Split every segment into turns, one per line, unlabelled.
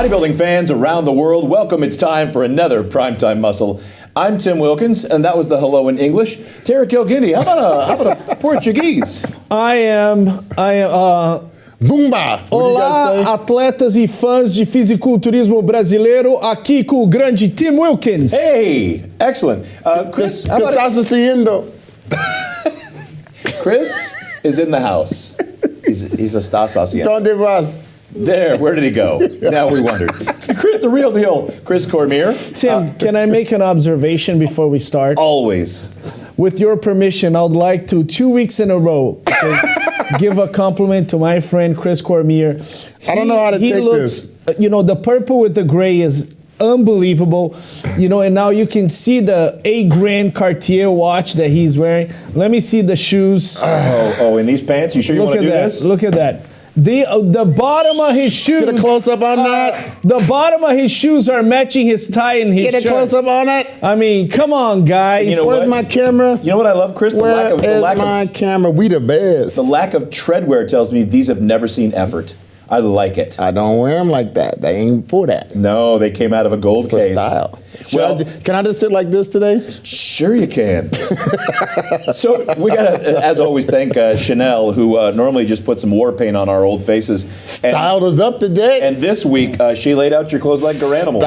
Bodybuilding fans around the world, welcome. It's time for another Primetime Muscle. I'm Tim Wilkins, and that was the hello in English. Tara Kilgini, how about a Portuguese?
I am
Bumba!
Olá, atletas e fãs de fisiculturismo brasileiro, aqui com o grande Tim Wilkins.
Hey, excellent. Chris, how about Chris is in the house. He's a Stas haciendo.
¿Dónde vas?
There, where did he go? Now we wondered. The real deal, Chris Cormier.
Tim, can I make an observation before we start?
Always.
With your permission, I would like to, 2 weeks in a row, give a compliment to my friend Chris Cormier.
I don't know how to take this.
You know, the purple with the gray is unbelievable. You know, and now you can see the $8,000 Cartier watch that he's wearing. Let me see the shoes.
In these pants? You sure you want to do this?
Look at that. The bottom of his shoes.
Get a close-up on that.
The bottom of his shoes are matching his tie and his shirt.
Get a close-up on it.
I mean, come on, guys.
You know
Where's my camera?
You know what I love, Chris?
Where's my camera? We the best.
The lack of treadwear tells me these have never seen effort. I like it.
I don't wear them like that. They ain't for that.
No, they came out of a gold
For
case.
style.
Well,
Can I just sit like this today?
Sure you can. So we got to, as always, thank Chanel, who normally just put some war paint on our old faces.
Styled us up today.
And this week, she laid out your clothes like Garanimal.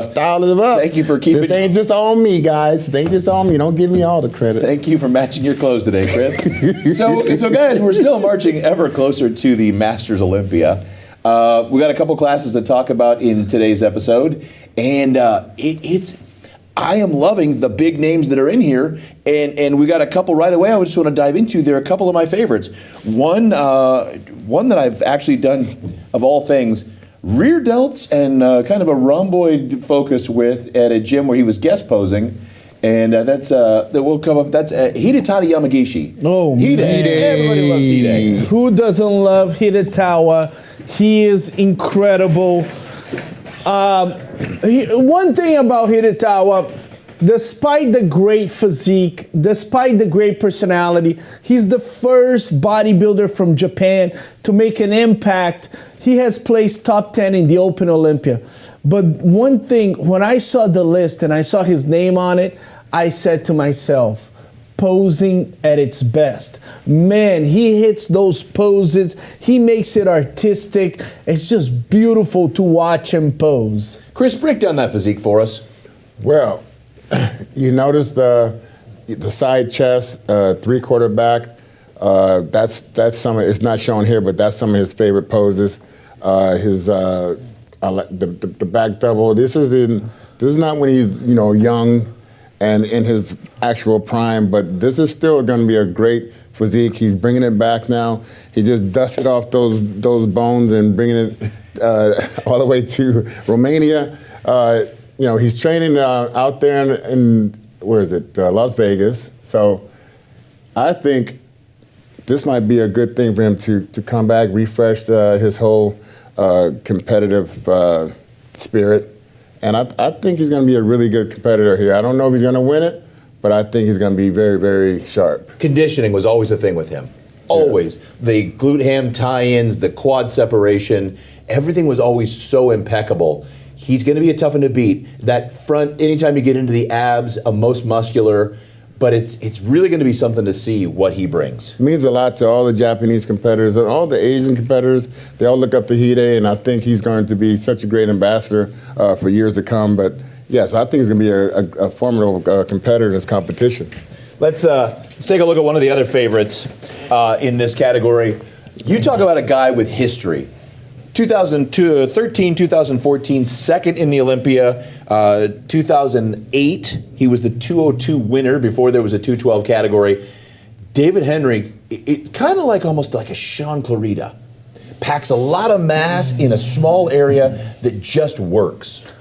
Styled them up.
Thank you for keeping...
This ain't just on me, guys. This ain't just on me. Don't give me all the credit.
Thank you for matching your clothes today, Chris. So guys, we're still marching ever closer to the Masters Olympia. We got a couple classes to talk about in today's episode, and I am loving the big names that are in here, and we got a couple right away I just want to dive into. There are a couple of my favorites. One that I've actually done, of all things, rear delts and kind of a rhomboid focus with at a gym where he was guest posing. And that will come up. That's Hidetaka Yamagishi.
Oh,
Hide. Everybody loves Hide.
Who doesn't love Hidetawa? He is incredible. One thing about Hidetawa, despite the great physique, despite the great personality, he's the first bodybuilder from Japan to make an impact. He has placed top 10 in the Open Olympia. But one thing, when I saw the list and I saw his name on it, I said to myself, posing at its best. Man, he hits those poses. He makes it artistic. It's just beautiful to watch him pose.
Chris, break down that physique for us.
Well, you notice the side chest, three-quarter back. That's some. It's not shown here, but that's some of his favorite poses. The back double. This is not when he's young and in his actual prime, but this is still going to be a great physique. He's bringing it back now. He just dusted off those bones and bringing it all the way to Romania. He's training out there in where is it? Las Vegas. So I think this might be a good thing for him to come back, refresh his whole competitive spirit. And I think he's going to be a really good competitor here. I don't know if he's going to win it, but I think he's going to be very, very sharp.
Conditioning was always a thing with him. Always. Yes. The glute ham tie-ins, the quad separation, everything was always so impeccable. He's going to be a tough one to beat. That front, anytime you get into the abs, a most muscular, but it's really going to be something to see what he brings.
It means a lot to all the Japanese competitors and all the Asian competitors. They all look up to Hide, and I think he's going to be such a great ambassador for years to come. But yes, I think he's going to be a formidable competitor in this competition. Let's
take a look at one of the other favorites in this category. You talk about a guy with history. 2013, 2014, second in the Olympia. 2008, he was the 202 winner before there was a 212 category. David Henry, it kind of like almost like a Sean Clarita. Packs a lot of mass in a small area that just works.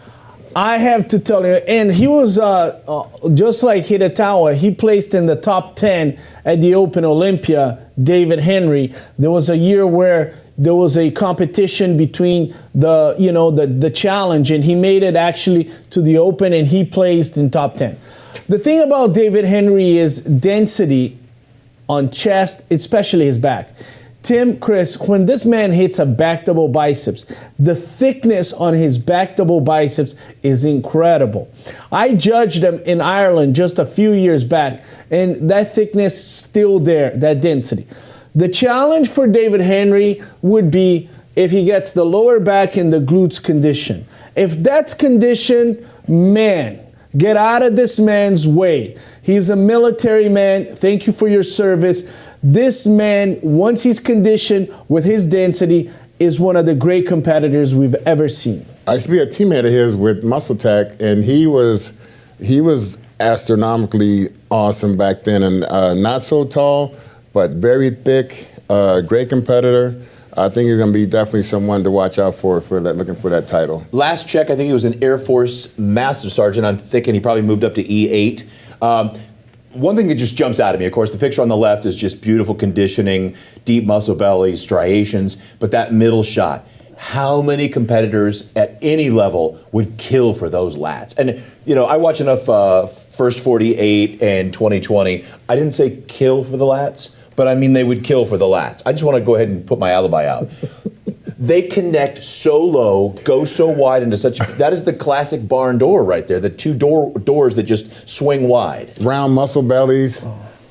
I have to tell you, and he was just like Hidetawa, he placed in the top 10 at the Open Olympia, David Henry. There was a year where there was a competition between the challenge, and he made it actually to the Open, and he placed in top 10. The thing about David Henry is density on chest, especially his back. Tim, Chris, when this man hits a back double biceps, the thickness on his back double biceps is incredible. I judged him in Ireland just a few years back, and that thickness is still there, that density. The challenge for David Henry would be if he gets the lower back and the glutes condition. If that's conditioned, man, get out of this man's way. He's a military man. Thank you for your service. This man, once he's conditioned with his density, is one of the great competitors we've ever seen.
I used to be a teammate of his with Muscle Tech, and he was astronomically awesome back then, and not so tall, but very thick, great competitor. I think he's going to be definitely someone to watch out for that, looking for that title.
Last check, I think he was an Air Force Master Sergeant. I'm thinking he probably moved up to E8. One thing that just jumps out at me, of course, the picture on the left is just beautiful conditioning, deep muscle belly, striations, but that middle shot, how many competitors at any level would kill for those lats? And, you know, I watch enough First 48 and 2020. I didn't say kill for the lats, but I mean they would kill for the lats. I just want to go ahead and put my alibi out. They connect so low, go so wide into such. That is the classic barn door right there. The two doors that just swing wide.
Round muscle bellies,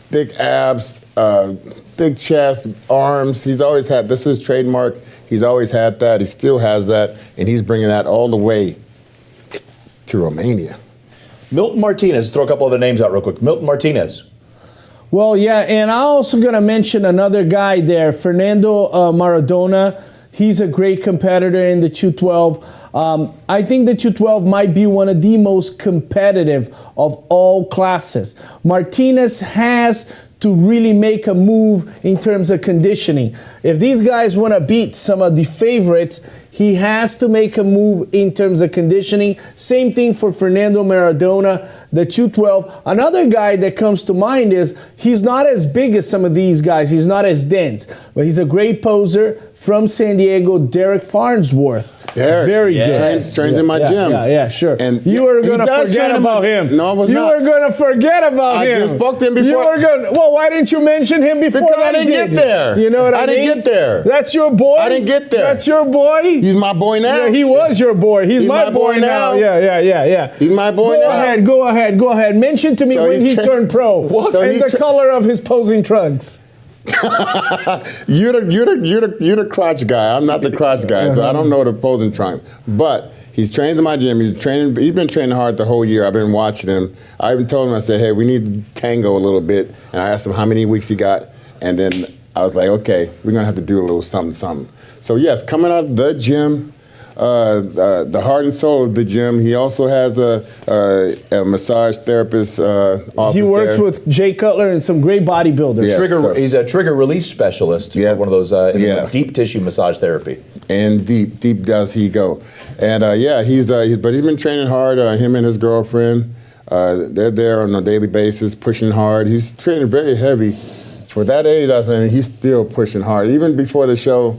thick abs, thick chest, arms. He's always had. This is his trademark. He's always had that. He still has that, and he's bringing that all the way to Romania.
Milton Martinez. Throw a couple other names out real quick. Milton Martinez.
Well, yeah, and I'm also going to mention another guy there, Fernando Maradona. He's a great competitor in the 212. I think the 212 might be one of the most competitive of all classes. Martinez has to really make a move in terms of conditioning. If these guys want to beat some of the favorites, he has to make a move in terms of conditioning. Same thing for Fernando Maradona, the 212. Another guy that comes to mind is he's not as big as some of these guys. He's not as dense, but he's a great poser from San Diego, Derek Farnsworth.
Derek,
very good.
Trains in my gym.
Yeah, sure.
And
you are going to forget about him.
No, I was
not.
You
are going to forget about him.
I just spoke to him before.
You were going. Well, why didn't you mention him before?
Because I didn't get there.
You know what I mean?
I didn't get there.
That's your boy.
I didn't get there.
That's your boy.
He's my boy now.
Yeah, he was your boy. He's my boy now. Yeah.
He's my boy now.
Go ahead. Mention to me when he turned pro. And the color of his posing trunks.
You're the crotch guy. I'm not the crotch guy, so I don't know the posing trunk. But he's trained in my gym. He's been training hard the whole year. I've been watching him. I even told him, I said, hey, we need to tango a little bit. And I asked him how many weeks he got. And then I was like, okay, we're going to have to do a little something. So, yes, coming out of the gym, the heart and soul of the gym. He also has a massage therapist office.
He works with Jay Cutler and some great bodybuilders.
Yes,
he's a trigger release specialist for one of those deep tissue massage therapy.
And deep does he go. And but he's been training hard. Him and his girlfriend, they're there on a daily basis, pushing hard. He's training very heavy. For that age, I think he's still pushing hard. Even before the show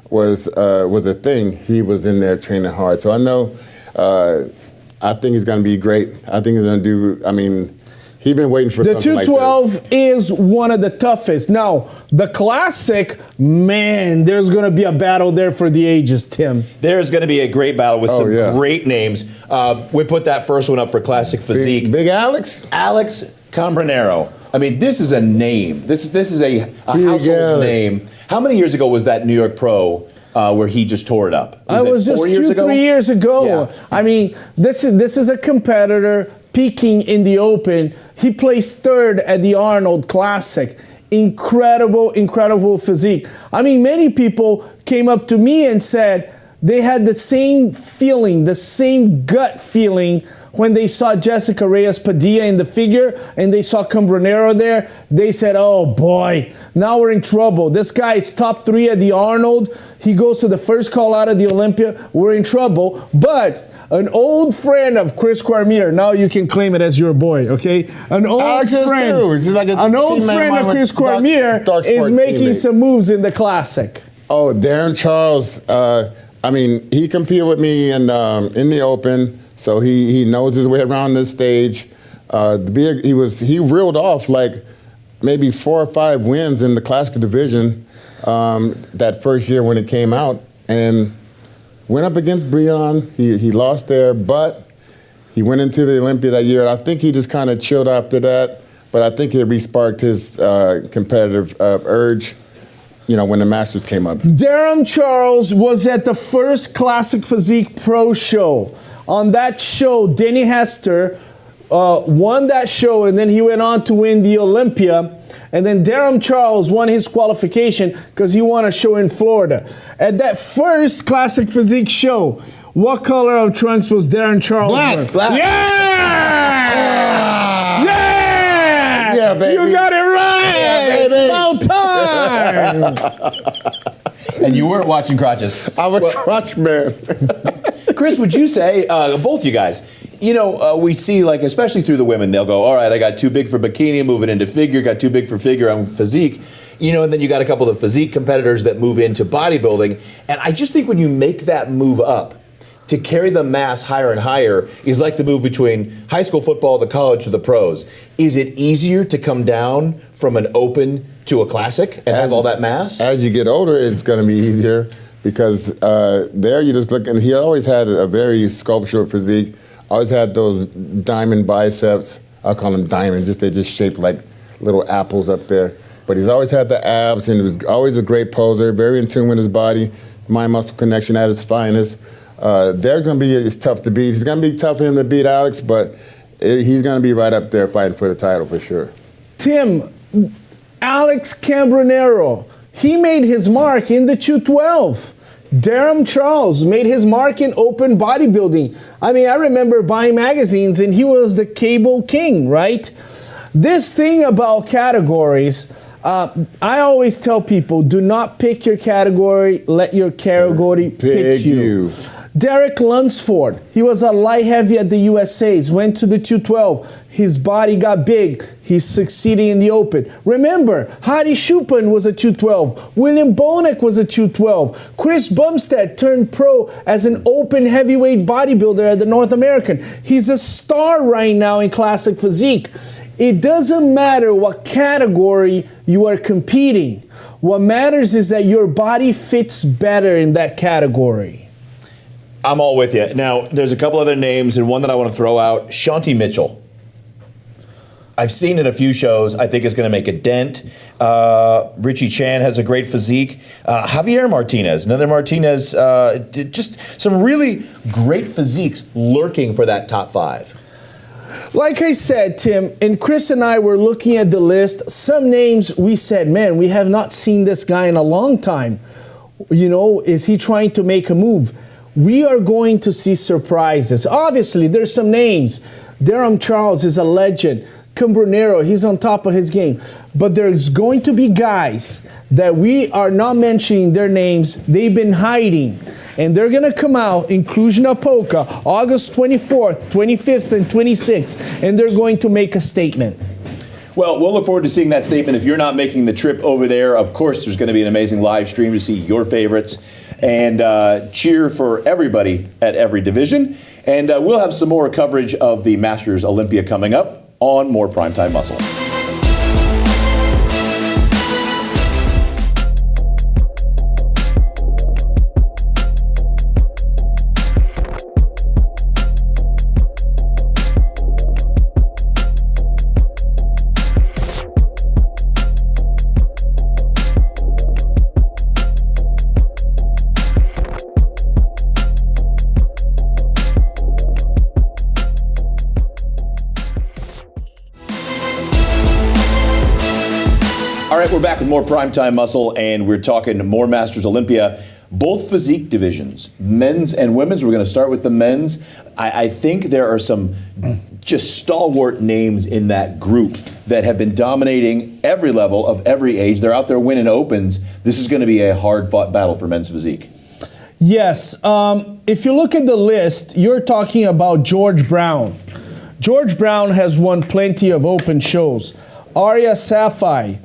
was a thing, he was in there training hard. So I know, I think he's going to be great. I think he's going to do, he's been waiting for something like this.
The 212 is one of the toughest. Now, the classic, man, there's going to be a battle there for the ages, Tim.
There's going to be a great battle with some great names. We put that first one up for classic physique.
Big Alex?
Alex Cambronero. This is a name. This is a household name. How many years ago was that New York Pro where he just tore it up?
It was just 2-3 years ago. Yeah. This is a competitor peaking in the Open. He placed third at the Arnold Classic. Incredible physique. Many people came up to me and said they had the same feeling, the same gut feeling when they saw Jessica Reyes Padilla in the figure and they saw Cambronero there. They said, oh boy, now we're in trouble. This guy is top 3 at the Arnold. He goes to the first call out of the Olympia. We're in trouble. But an old friend of Chris Cormier, now you can claim it as your boy, okay? An old friend,
like
an old friend of Chris Cormier is making some moves in the Classic.
Oh, Darren Charles. He competed with me in the Open. So he knows his way around this stage. He reeled off like maybe 4 or 5 wins in the classic division. that first year when it came out, and went up against Breon. He lost there, but he went into the Olympia that year. I think he just kind of chilled after that, but I think it re-sparked his competitive urge, when the Masters came up.
Darren Charles was at the first Classic Physique Pro show. On that show, Denny Hester won that show, and then he went on to win the Olympia. And then Darren Charles won his qualification because he won a show in Florida. At that first Classic Physique show, what color of trunks was Darren Charles wearing?
Black.
Yeah! Yeah!
Yeah, baby.
You got it right!
Yeah, baby.
About time!
And you weren't watching crotches.
I'm a crotch man.
Chris, would you say, both you guys, we see, like, especially through the women, they'll go, all right, I got too big for bikini, moving into figure, got too big for figure, I'm physique. And then you got a couple of physique competitors that move into bodybuilding. And I just think when you make that move up, to carry the mass higher and higher is like the move between high school football, the college, to the pros. Is it easier to come down from an open to a classic and have all that mass?
As you get older, it's going to be easier because there you just look, and he always had a very sculptural physique. Always had those diamond biceps. I'll call them diamonds, they just shaped like little apples up there. But he's always had the abs, and he was always a great poser, very in tune with his body, mind-muscle connection at its finest. They're going to be, it's tough to beat. It's going to be tough for him to beat Alex, but he's going to be right up there fighting for the title for sure.
Tim, Alex Cambronero, he made his mark in the 212. Darren Charles made his mark in open bodybuilding. I mean, I remember buying magazines, and he was the cable king, right? This thing about categories, I always tell people, do not pick your category, let your category pick you. Derek Lunsford, he was a light heavy at the USA's, went to the 212. His body got big. He's succeeding in the open. Remember, Hadi Chupin was a 212. William Bonek was a 212. Chris Bumstead turned pro as an open heavyweight bodybuilder at the North American. He's a star right now in classic physique. It doesn't matter what category you are competing. What matters is that your body fits better in that category.
I'm all with you. Now, there's a couple other names, and one that I want to throw out, Shanti Mitchell. I've seen in a few shows. I think is going to make a dent. Richie Chan has a great physique. Javier Martinez, another Martinez, just some really great physiques lurking for that top five.
Like I said, Tim, and Chris and I were looking at the list. Some names we said, man, we have not seen this guy in a long time. Is he trying to make a move? We are going to see surprises. Obviously, there's some names. Darren Charles is a legend. Cambronero, he's on top of his game. But there's going to be guys that we are not mentioning their names. They've been hiding. And they're going to come out in Cluj-Napoca, August 24th, 25th, and 26th. And they're going to make a statement.
Well, we'll look forward to seeing that statement. If you're not making the trip over there, of course, there's going to be an amazing live stream to see your favorites and cheer for everybody at every division. And we'll have some more coverage of the Masters Olympia coming up on more Primetime Muscle. All right, we're back with more Primetime Muscle, and we're talking more Masters Olympia, both physique divisions, men's and women's. We're going to start with the men's. I think there are some just stalwart names in that group that have been dominating every level of every age. They're out there winning opens. This is going to be a hard-fought battle for men's physique.
Yes. If you look at the list, you're talking about George Brown. George Brown has won plenty of open shows. Arya Safai,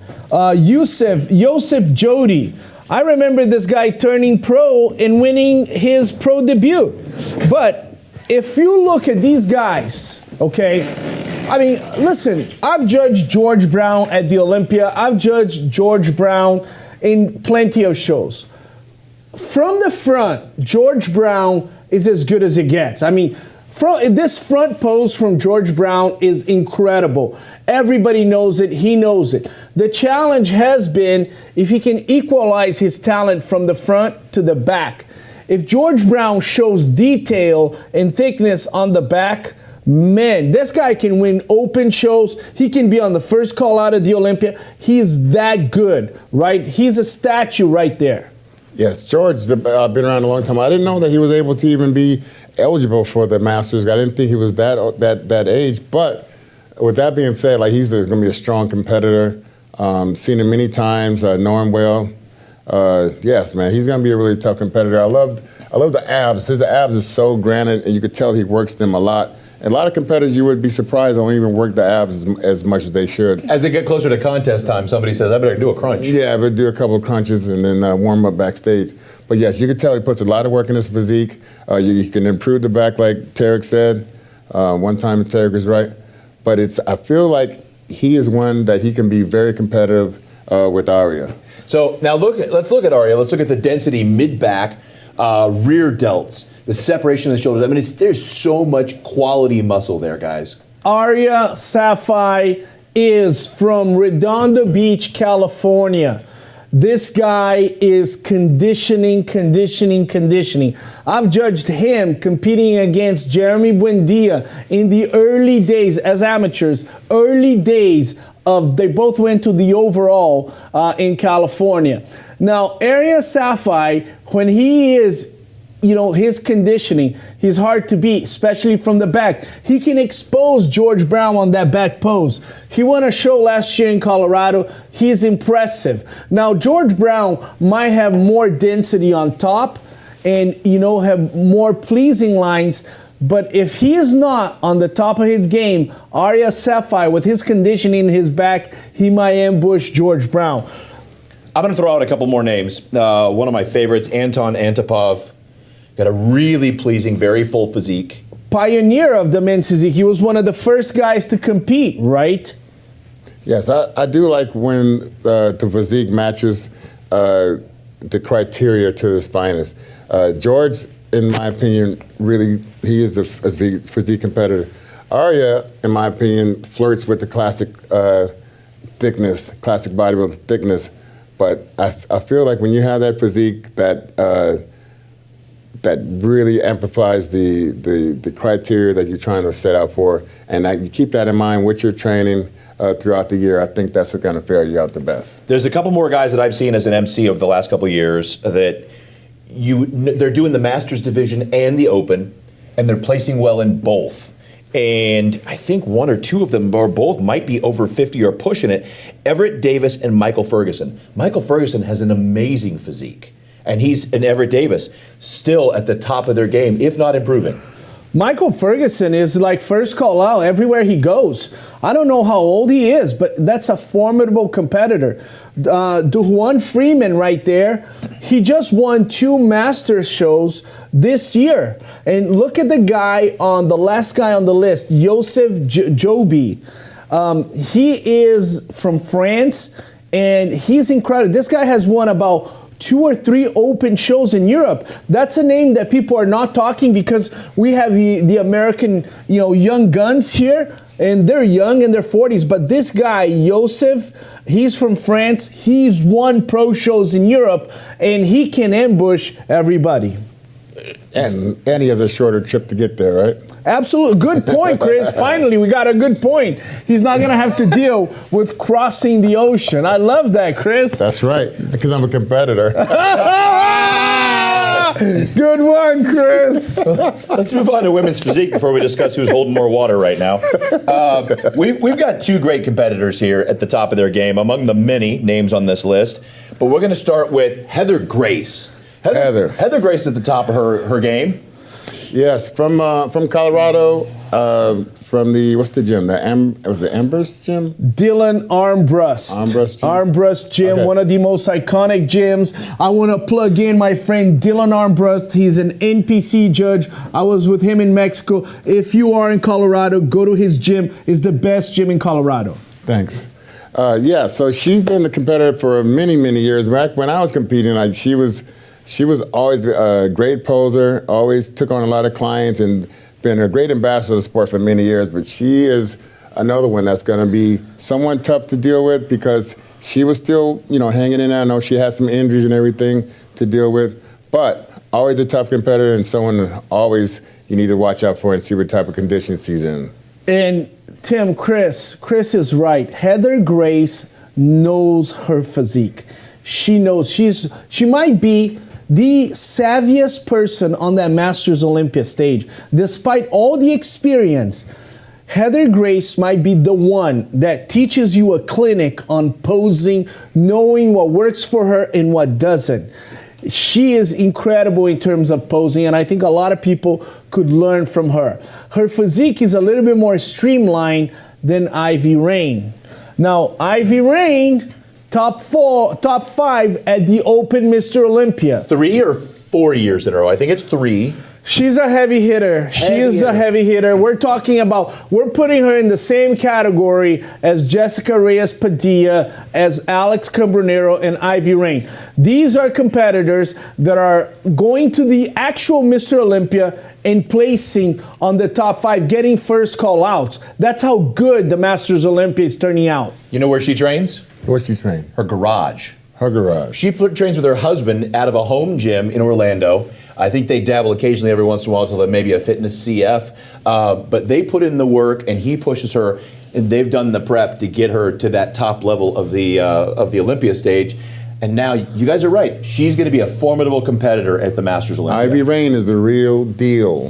Yosef Jody. I remember this guy turning pro and winning his pro debut. But if you look at these guys, okay, I mean, listen, I've judged George Brown at the Olympia. I've judged George Brown in plenty of shows. From the front, George Brown is as good as it gets. I mean, this front pose from George Brown is incredible. Everybody knows it. He knows it. The challenge has been if he can equalize his talent from the front to the back. If George Brown shows detail and thickness on the back, man, this guy can win open shows. He can be on the first call out of the Olympia. He's that good, right? He's a statue right there.
Yes, George's been around a long time. I didn't know that he was able to even be eligible for the Masters. I didn't think he was that age. But with that being said, like he's going to be a strong competitor. Seen him many times, know him well. Yes, man, he's going to be a really tough competitor. I love the abs. His abs is so granite, and you could tell he works them a lot. And a lot of competitors, you would be surprised, don't even work the abs as much as they should.
As they get closer to contest time, somebody says, I better do a crunch.
Yeah, but do a couple of crunches and then warm up backstage. But yes, you can tell he puts a lot of work in his physique. You can improve the back, like Tarek said. One time Tarek was right. But I feel like he is one that he can be very competitive with Arya.
So now let's look at Arya. Let's look at the density mid-back, rear delts, the separation of the shoulders. I mean, there's so much quality muscle there, guys.
Arya Safai is from Redondo Beach, California. This guy is conditioning. I've judged him competing against Jeremy Buendia in the early days as amateurs, they both went to the overall in California. Now, Arya Safai, when he is, his conditioning, he's hard to beat, especially from the back. He can expose George Brown on that back pose. He won a show last year in Colorado. He's impressive. Now, George Brown might have more density on top and, have more pleasing lines. But if he is not on the top of his game, Arya Safai, with his conditioning in his back, he might ambush George Brown.
I'm going to throw out a couple more names. One of my favorites, Anton Antipov. Got a really pleasing, very full physique.
Pioneer of the men's physique. He was one of the first guys to compete, right?
Yes, I do like when the physique matches the criteria to his finest. George, in my opinion, really, he is a physique competitor. Arya, in my opinion, flirts with the classic thickness, classic bodybuilder thickness. But I feel like when you have that physique that really amplifies the criteria that you're trying to set out for, and that you keep that in mind with your training throughout the year, I think that's going to fare you out the best.
There's a couple more guys that I've seen as an MC over the last couple of years that they're doing the Masters division and the Open, and they're placing well in both. And I think one or two of them, or both, might be over 50 or pushing it. Everett Davis and Michael Ferguson. Michael Ferguson has an amazing physique. And Everett Davis still at the top of their game, if not improving.
Michael Ferguson is like first call out everywhere he goes. I don't know how old he is, but that's a formidable competitor. Dujuan Freeman right there, he just won 2 Masters shows this year. And look at the last guy on the list, Joseph Joby. He is from France, and he's incredible. This guy has won about 2 or 3 open shows in Europe. That's a name that people are not talking because we have the American, young guns here, and they're young in their 40s. But this guy, Joseph, he's from France. He's won pro shows in Europe, and he can ambush everybody.
And he has a shorter trip to get there, right?
Absolutely. Good point, Chris. Finally, we got a good point. He's not going to have to deal with crossing the ocean. I love that, Chris.
That's right, because I'm a competitor.
Good one, Chris.
Let's move on to women's physique before we discuss who's holding more water right now. We've got 2 great competitors here at the top of their game, among the many names on this list. But we're going to start with Heather Grace. Heather Grace at the top of her game.
Yes, from Colorado, from what's the gym? Was the Amber's gym?
Dylan Armbrust. Armbrust gym, okay. One of the most iconic gyms. I want to plug in my friend Dylan Armbrust. He's an NPC judge. I was with him in Mexico. If you are in Colorado, go to his gym. It's the best gym in Colorado.
Thanks. Yeah, so she's been a competitor for many, many years. Back when I was competing, she was always a great poser, always took on a lot of clients, and been a great ambassador of the sport for many years. But she is another one that's going to be someone tough to deal with because she was still, hanging in there. I know she had some injuries and everything to deal with, but always a tough competitor and someone always you need to watch out for and see what type of condition she's in.
And Tim, Chris is right. Heather Grace knows her physique. She knows she might be the savviest person on that Masters Olympia stage. Despite all the experience, Heather Grace might be the one that teaches you a clinic on posing, knowing what works for her and what doesn't. She is incredible in terms of posing, and I think a lot of people could learn from her. Her physique is a little bit more streamlined than Ivy Rain. Now, Ivy Rain, top 5 at the Open Mr. Olympia.
3 or 4 years in a row? I think it's 3.
She's a heavy hitter. She is a heavy hitter. We're putting her in the same category as Jessica Reyes Padilla, as Alex Cambronero, and Ivy Rain. These are competitors that are going to the actual Mr. Olympia and placing on the top 5, getting first call outs. That's how good the Masters Olympia is turning out.
You know where she trains?
Where she train?
Her garage.
Her garage.
She trains with her husband out of a home gym in Orlando. I think they dabble occasionally every once in a while to maybe a fitness CF, but they put in the work and he pushes her, and they've done the prep to get her to that top level of the Olympia stage. And now you guys are right. She's going to be a formidable competitor at the Masters Olympia.
Ivy Rain is the real deal,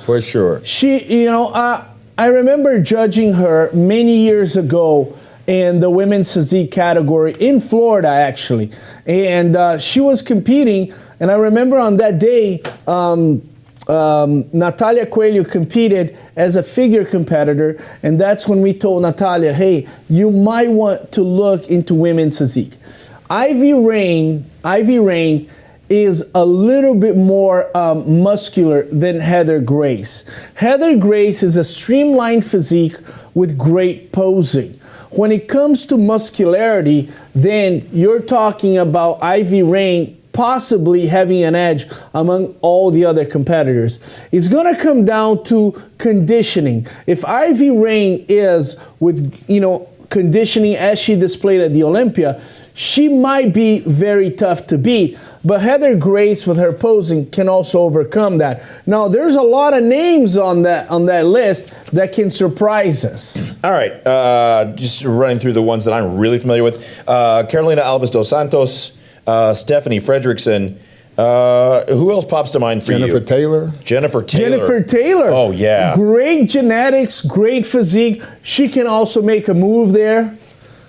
for sure.
I remember judging her many years ago in the women's physique category in Florida, actually. And she was competing, and I remember on that day, Natalia Coelho competed as a figure competitor, and that's when we told Natalia, hey, you might want to look into women's physique. Ivy Rain is a little bit more muscular than Heather Grace. Heather Grace is a streamlined physique with great posing. When it comes to muscularity, then you're talking about Ivy Rain possibly having an edge among all the other competitors. It's going to come down to conditioning. If Ivy Rain is with, conditioning as she displayed at the Olympia, she might be very tough to beat, but Heather Grace with her posing can also overcome that. Now, there's a lot of names on that list that can surprise us.
All right, just running through the ones that I'm really familiar with. Carolina Alves dos Santos, Stephanie Fredrickson. Who else pops to mind for you?
Jennifer Taylor.
Jennifer
Taylor.
Oh, yeah.
Great genetics, great physique. She can also make a move there.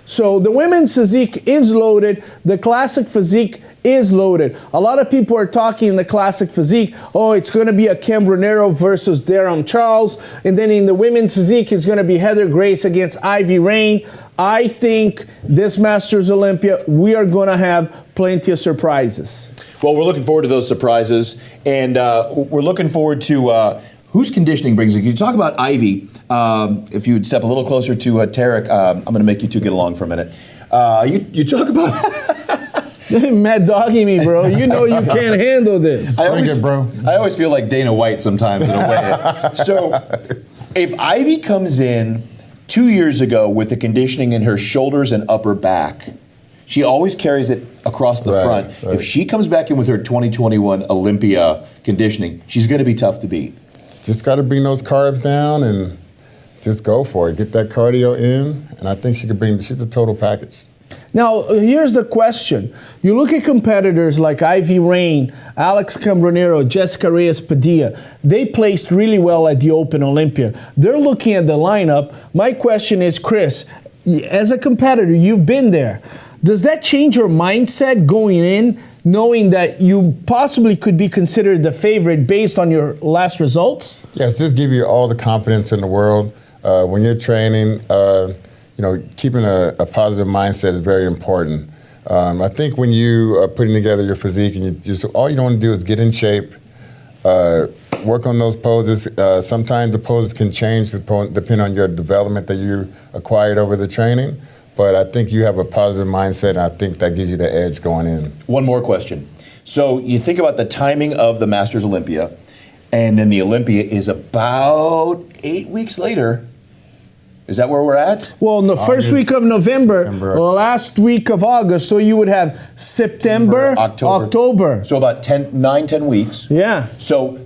So the women's physique is loaded. The classic physique is loaded. A lot of people are talking in the classic physique, it's going to be a Cambronero versus Derham Charles. And then in the women's physique, it's going to be Heather Grace against Ivy Rain. I think this Masters Olympia, we are going to have plenty of surprises.
Well, we're looking forward to those surprises. And we're looking forward to whose conditioning brings it. Can you talk about Ivy? If you'd step a little closer to Tarek, I'm going to make you two get along for a minute. You talk about...
Mad dogging me, bro. You know you can't handle this.
Bring it, bro.
I always feel like Dana White sometimes in a way. So if Ivy comes in 2 years ago with the conditioning in her shoulders and upper back, she always carries it across the front. Right. If she comes back in with her 2021 Olympia conditioning, she's going to be tough to beat.
Just got to bring those carbs down and just go for it. Get that cardio in, and I think she's a total package.
Now, here's the question. You look at competitors like Ivy Rain, Alex Cambronero, Jessica Reyes Padilla. They placed really well at the Open Olympia. They're looking at the lineup. My question is, Chris, as a competitor, you've been there. Does that change your mindset going in, knowing that you possibly could be considered the favorite based on your last results?
Yes, this gives you all the confidence in the world. When you're training, keeping a positive mindset is very important. I think when you are putting together your physique and all you want to do is get in shape, work on those poses. Sometimes the poses can change depending on your development that you acquired over the training. But I think you have a positive mindset, and I think that gives you the edge going in.
One more question. So you think about the timing of the Masters Olympia, and then the Olympia is about 8 weeks later. Is that where we're at?
Well, in the first week of November,
September.
last week of August, so you would have September, October.
So about 10 weeks.
Yeah.
So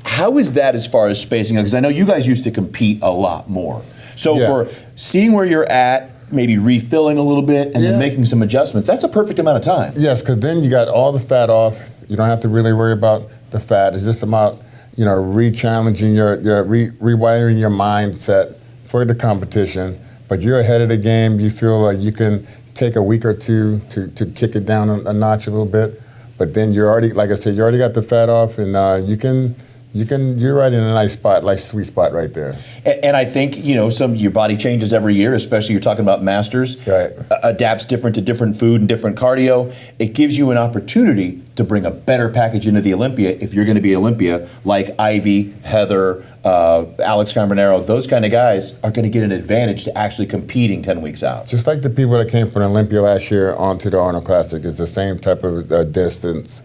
how is that as far as spacing? Because I know you guys used to compete a lot more. So
Yeah.
for seeing where you're at, maybe refilling a little bit, and then making some adjustments, that's a perfect amount of time.
Yes, because then you got all the fat off. You don't have to really worry about the fat. It's just about, re-challenging rewiring your mindset for the competition. But you're ahead of the game. You feel like you can take a week or two to kick it down a notch a little bit. But then you're already, like I said, you already got the fat off, and you're right in a nice spot, like sweet spot right there.
And I think, your body changes every year, especially you're talking about Masters.
Right.
Adapts different to different food and different cardio. It gives you an opportunity to bring a better package into the Olympia if you're going to be Olympia, like Ivy, Heather, Alex Carbonero. Those kind of guys are going to get an advantage to actually competing 10 weeks out.
Just like the people that came from Olympia last year onto the Arnold Classic, it's the same type of distance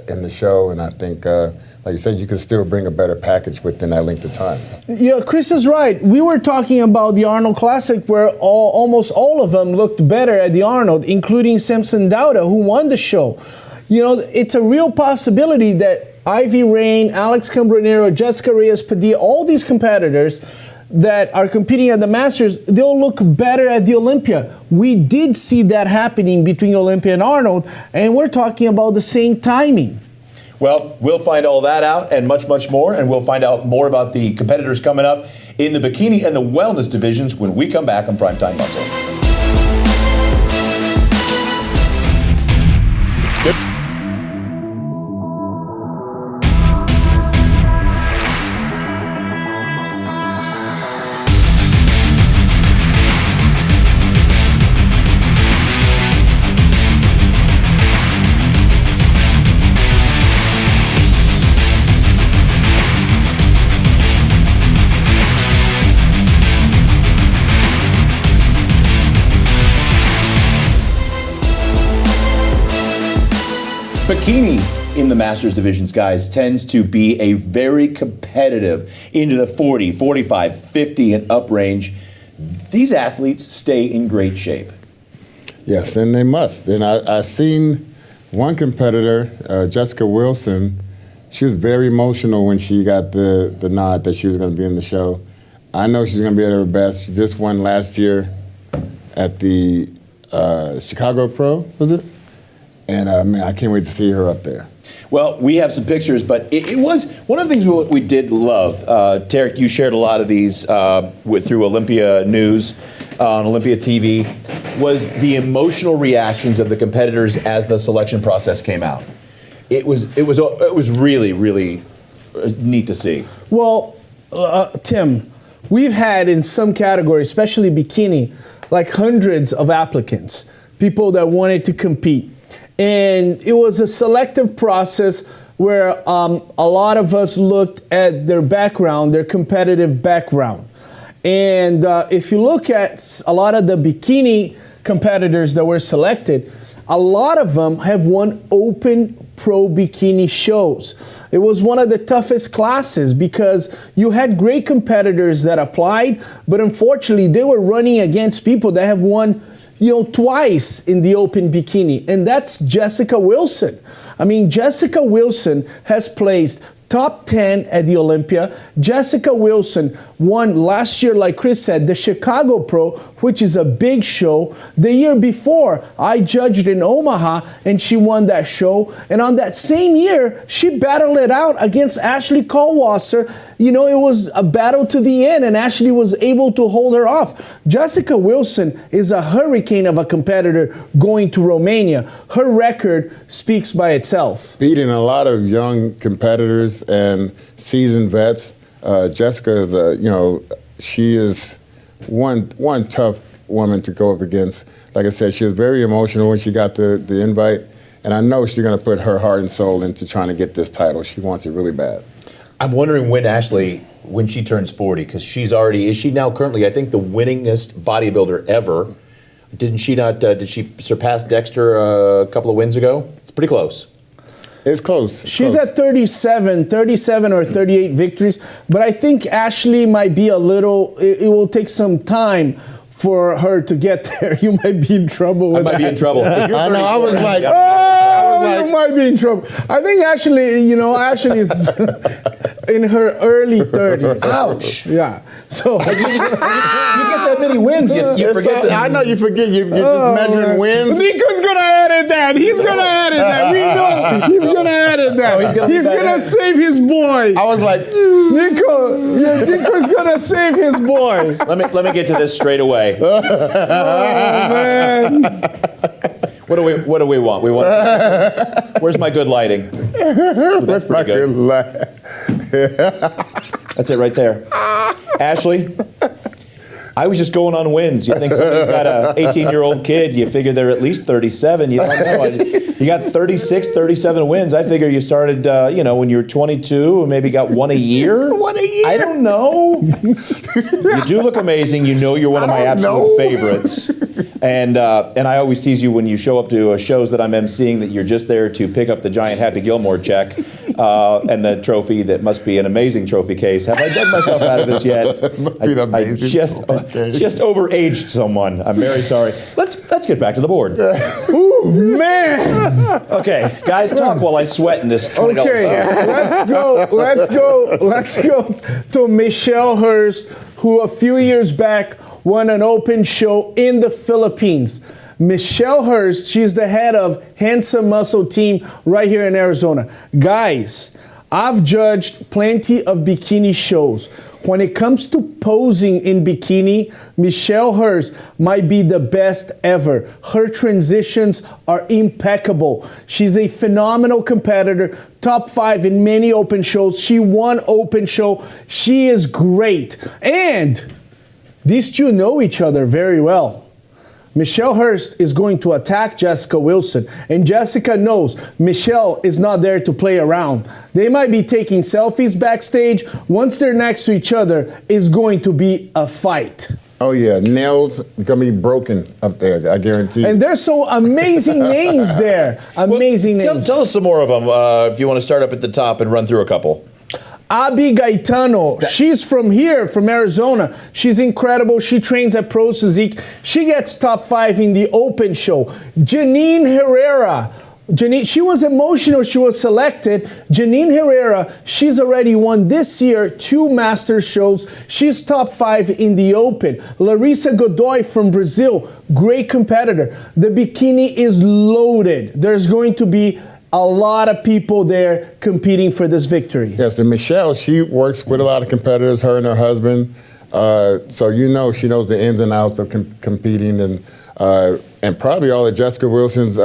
in the show, and I think, like you said, you can still bring a better package within that length of time.
Yeah, Chris is right. We were talking about the Arnold Classic where almost all of them looked better at the Arnold, including Samson Dauda, who won the show. It's a real possibility that Ivy Rain, Alex Cambronero, Jessica Reyes-Padilla, all these competitors that are competing at the Masters, they'll look better at the Olympia. We did see that happening between Olympia and Arnold, and we're talking about the same timing.
Well, we'll find all that out and much, much more, and we'll find out more about the competitors coming up in the bikini and the wellness divisions when we come back on Primetime Muscle. Bikini in the Masters divisions, guys, tends to be a very competitive into the 40, 45, 50 and up range. These athletes stay in great shape.
Yes, and they must. And I seen one competitor, Jessica Wilson. She was very emotional when she got the nod that she was going to be in the show. I know she's going to be at her best. She just won last year at the Chicago Pro, was it? And I can't wait to see her up there.
Well, we have some pictures, but it was one of the things we did love. Tarek, you shared a lot of these through Olympia News on Olympia TV, was the emotional reactions of the competitors as the selection process came out. It was really, really neat to see.
Well, Tim, we've had in some categories, especially bikini, like hundreds of applicants, people that wanted to compete. And it was a selective process where a lot of us looked at their background, their competitive background. And if you look at a lot of the bikini competitors that were selected, a lot of them have won open pro bikini shows. It was one of the toughest classes because you had great competitors that applied, but unfortunately they were running against people that have won twice in the open bikini, and that's Jessica Wilson. I mean, Jessica Wilson has placed top 10 at the Olympia. Jessica Wilson won last year, like Chris said, the Chicago Pro, which is a big show. The year before, I judged in Omaha, and she won that show. And on that same year, she battled it out against Ashley Kalwasser. It was a battle to the end, and Ashley was able to hold her off. Jessica Wilson is a hurricane of a competitor going to Romania. Her record speaks by itself.
Beating a lot of young competitors and seasoned vets. Jessica is, she is one tough woman to go up against. Like I said, she was very emotional when she got the invite, and I know she's going to put her heart and soul into trying to get this title. She wants it really bad.
I'm wondering when she turns 40, because is she now currently, I think, the winningest bodybuilder ever Did she surpass Dexter a couple of wins ago? It's pretty close.
It's close.
She's at 37 or 38 victories, but I think Ashley might be a little, it will take some time for her to get there. You might be in trouble with that.
I might be in trouble.
I know, I was like,
you might be in trouble. I think Ashley, Ashley is in her early 30s.
Ouch.
Yeah. So
You get that many wins, you forget that.
I know you forget. You're just measuring wins.
Nico's gonna edit that. He's gonna edit that. We know he's gonna edit that. He's gonna save his boy.
I was like,
Nico's gonna save his boy.
Let me get to this straight away.
Oh man.
What do we want? We want. Where's my good lighting?
that's my good laugh.
That's it right there. Ashley, I was just going on wins. You think somebody's got a 18-year-old kid, you figure they're at least 37. You don't know. You got 36, 37 wins. I figure you started, when you were 22 and maybe got one a year.
One a year?
I don't know. You do look amazing. You know you're one of my absolute favorites. And I always tease you when you show up to shows that I'm emceeing that you're just there to pick up the giant Happy Gilmore check and the trophy that must be an amazing trophy case. Have I dug myself out of this yet? I just overaged someone. I'm very sorry. Let's get back to the board.
Ooh, man.
Okay, guys, talk while I sweat in this $20.
Okay, let's go to Michelle Hurst, who a few years back won an open show in the Philippines. Michelle Hurst, she's the head of Handsome Muscle team right here in Arizona. Guys, I've judged plenty of bikini shows. When it comes to posing in bikini, Michelle Hurst might be the best ever. Her transitions are impeccable. She's a phenomenal competitor, top 5 in many open shows. She won open show. She is great. And these two know each other very well. Michelle Hurst is going to attack Jessica Wilson, and Jessica knows Michelle is not there to play around. They might be taking selfies backstage. Once they're next to each other, it's going to be a fight.
Oh yeah, nails gonna be broken up there, I guarantee.
And there's so amazing names there. Amazing names.
Tell us some more of them if you want to start up at the top and run through a couple.
Abby Gaetano, she's from here, from Arizona. She's incredible. She trains at Pro Physique. She gets top 5 in the open show. Janine Herrera. She was emotional. She was selected. Janine Herrera, she's already won this year 2 master shows. She's top 5 in the open. Larissa Godoy from Brazil, great competitor. The bikini is loaded. There's going to be a lot of people there competing for this victory.
Yes, and Michelle, she works with a lot of competitors, her and her husband. So she knows the ins and outs of competing, and probably all of Jessica Wilson's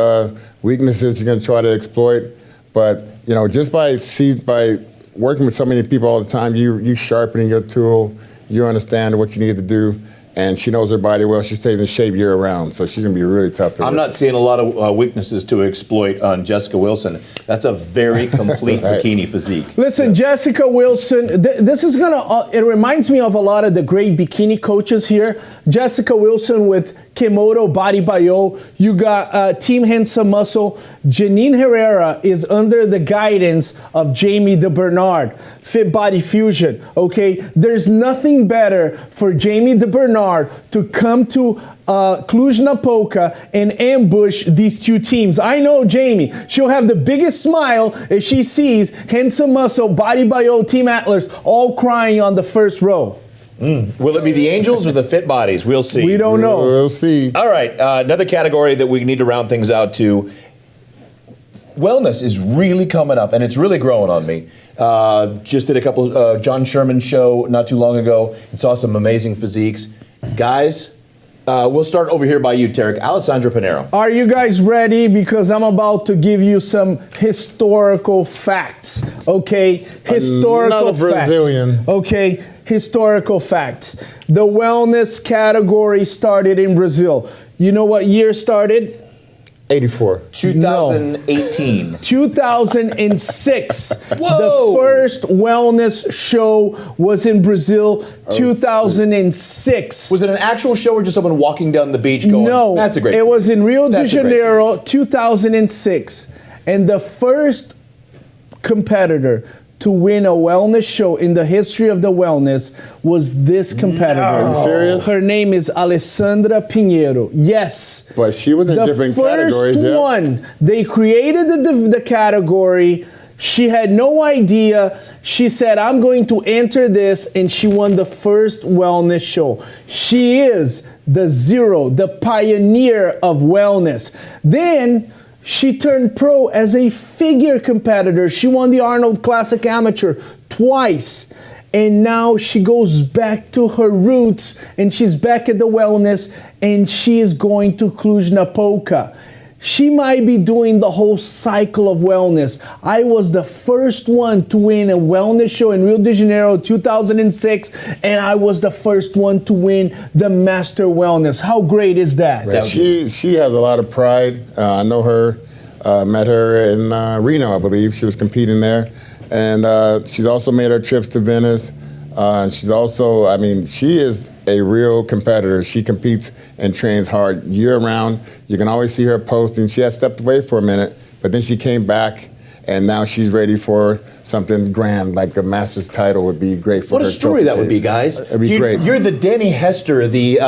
weaknesses she's going to try to exploit. But just by working with so many people all the time, you sharpening your tool, you understand what you need to do. And she knows her body well. She stays in shape year round, so she's going to be really tough to work.
I'm not seeing a lot of weaknesses to exploit on Jessica Wilson. That's a very complete bikini physique.
Listen, Jessica Wilson, this is going to, it reminds me of a lot of the great bikini coaches here. Jessica Wilson with Kimoto Body Bio. You got Team Handsome Muscle. Janine Herrera is under the guidance of Jamie DeBernard, Fit Body Fusion. Okay, there's nothing better for Jamie DeBernard to come to Cluj-Napoca and ambush these two teams. I know Jamie. She'll have the biggest smile if she sees Handsome Muscle, Body Bio, Team Atlas all crying on the first row.
Will it be the Angels or the Fit Bodies? We'll see.
We don't know.
We'll see.
All right, another category that we need to round things out to. Wellness is really coming up, and it's really growing on me. Just did a couple John Sherman show not too long ago and saw some amazing physiques. Guys, we'll start over here by you, Tarek. Alessandra Pinero.
Are you guys ready? Because I'm about to give you some historical facts. Okay? Historical
Another Brazilian.
facts. Okay? Historical facts. The wellness category started in Brazil. You know what year started?
84.
2018.
2006.
Whoa.
The first wellness show was in Brazil, 2006.
Was it an actual show or just someone walking down the beach going,
No,
that's a great
it was in Rio de
That's a great
Janeiro, 2006. And the first competitor to win a wellness show in the history of the wellness was this competitor.
Are you serious?
Her name is Alessandra Pinheiro. Yes.
But she was in different categories,
The first one, they created the category. She had no idea. She said, I'm going to enter this, and she won the first wellness show. She is the zero, the pioneer of wellness. Then she turned pro as a figure competitor. She won the Arnold Classic Amateur twice. And now she goes back to her roots, and she's back at the wellness, and she is going to Cluj-Napoca. She might be doing the whole cycle of wellness. I was the first one to win a wellness show in Rio de Janeiro 2006, and I was the first one to win the Master Wellness. How great is that?
Right. She has a lot of pride. I know her, met her in Reno, I believe. She was competing there. And she's also made her trips to Venice. She's also, I mean, she is a real competitor. She competes and trains hard year-round. You can always see her posting. She had stepped away for a minute, but then she came back, and now she's ready for something grand, like the Masters title would be great for her.
What a story that would be, guys.
It'd be great.
You're the Danny Hester, the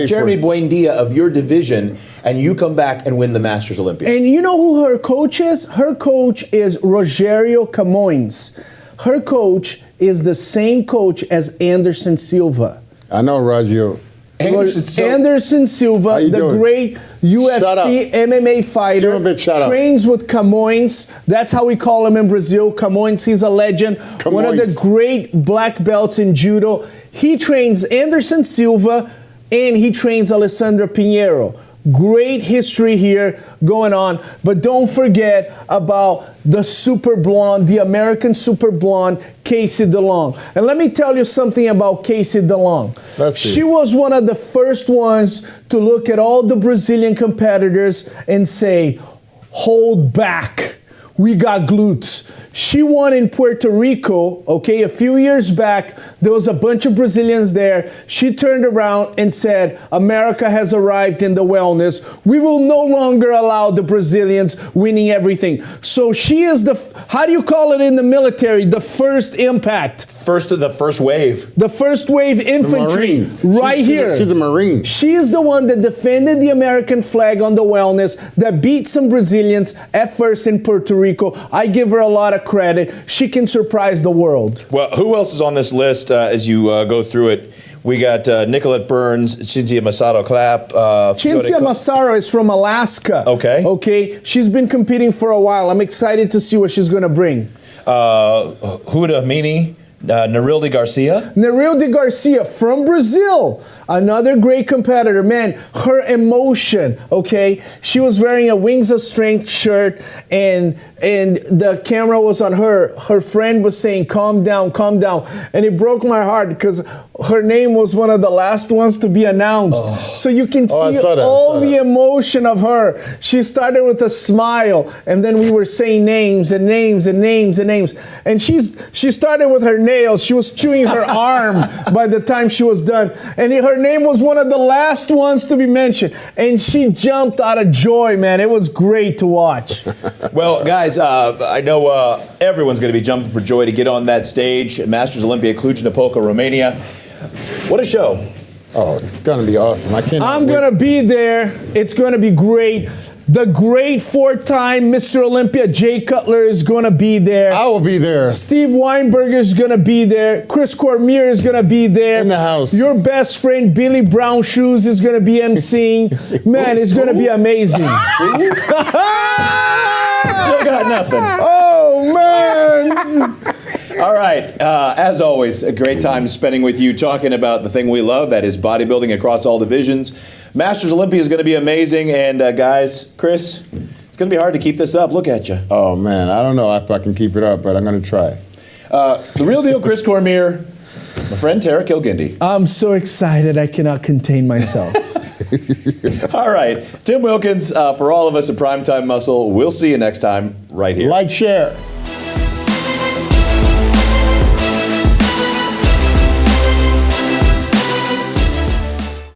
Jeremy Buendia of your division, and you come back and win the Masters Olympia.
And you know who her coach is? Her coach is Rogério Camões. Her coach is the same coach as Anderson Silva.
I know Raggio.
Anderson Silva, the
doing?
great UFC MMA fighter,
Give him a big shout out.
trains with Camões. That's how we call him in Brazil. Camões, he's a legend. One of the great black belts in judo. He trains Anderson Silva, and he trains Alessandra Pinheiro. Great history here going on, but don't forget about the super blonde, the American super blonde, Casey DeLong. And let me tell you something about Casey DeLong.
Let's see.
She was one of the first ones to look at all the Brazilian competitors and say, hold back, we got glutes. She won in Puerto Rico, okay, a few years back. There was a bunch of Brazilians there. She turned around and said, America has arrived in the wellness. We will no longer allow the Brazilians winning everything. So she is how do you call it in the military? The first impact.
The first wave.
The first wave infantry, here.
She's a Marine.
She is the one that defended the American flag on the wellness, that beat some Brazilians at first in Puerto Rico. I give her a lot of credit. She can surprise the world.
Well, who else is on this list as you go through it? We got Nicolette Burns, Cinzia Massaro Clapp.
Cinzia Massaro is from Alaska. Okay. She's been competing for a while. I'm excited to see what she's going to bring.
Huda Mini. Nerilde Garcia.
Nerilde Garcia from Brazil. Another great competitor. Man, her emotion, okay? She was wearing a Wings of Strength shirt, and the camera was on her. Her friend was saying, calm down, calm down. And it broke my heart because her name was one of the last ones to be announced. So you can see all the emotion of her. She started with a smile, and then we were saying names and names and names and names. And she started with her nails. She was chewing her arm by the time she was done. And her name was one of the last ones to be mentioned. And she jumped out of joy, man. It was great to watch.
Well, guys, I know everyone's going to be jumping for joy to get on that stage at Masters Olympia, Cluj-Napoca, Romania. What a show.
Oh, it's going to be awesome.
I'm going to be there. It's going to be great. The great four-time Mr. Olympia, Jay Cutler, is going to be there.
I will be there.
Steve Weinberger is going to be there. Chris Cormier is going to be there.
In the house.
Your best friend, Billy Brown Shoes, is going to be emceeing. Man, it's going to be amazing.
Still got nothing.
Oh, man.
All right. As always, a great time spending with you talking about the thing we love, that is bodybuilding across all divisions. Masters Olympia is going to be amazing. And guys, Chris, it's going to be hard to keep this up. Look at you.
Oh, man. I don't know if I can keep it up, but I'm going to try.
The real deal, Chris Cormier, my friend Tara Kilgindy.
I'm so excited I cannot contain myself.
All right. Tim Wilkins, for all of us at Primetime Muscle, we'll see you next time right here.
Like, share.